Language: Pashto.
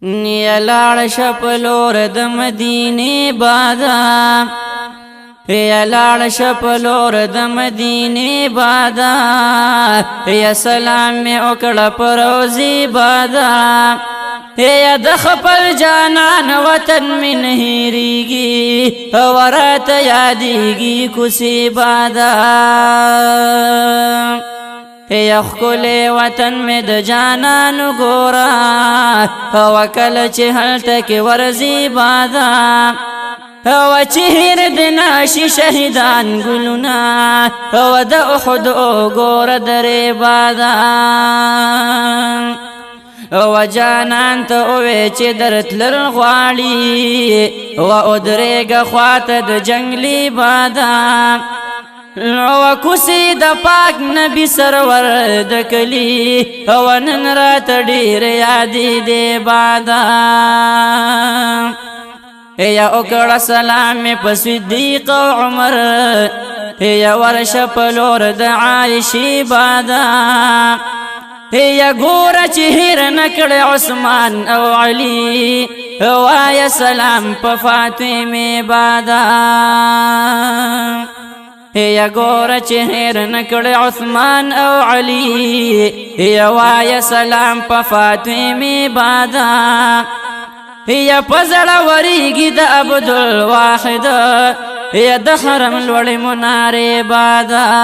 یا لاړ شپلور د مدینه بادام یا لاړ شپلور د مدینه بادام یا سلام می وکړه پروزی بادام یا د خپل جانان وطن من هیریږي ورات یادېږي کوڅې بادام یا ښکلی وطن می د جانانو ګوره او کله چې هلته کې ورځي بادام او چې هیر د نشي شهیدان ګلونه او د احد ګوره درې بادام او جانان ته وې چې درتلل غواړي او درېږه خواته د جنگلي بادام او کوڅې د پاک نبی سرور د کلی او نن راته ډېر یادې دی بادام یا وکړه سلام مې په صدیق او عمر یا ورشه په لور د عایشې بادام یا ګوره چې هیر نه کړې عثمان او علي وایه سلام په فاطمې بادام یا ګوره چې هیر نه کړې عثمان او علي یا وایه سلام په فاطمې بادام یا په زړه ورېږي د عبدالواحد یا د حرم لوړې منارې بادام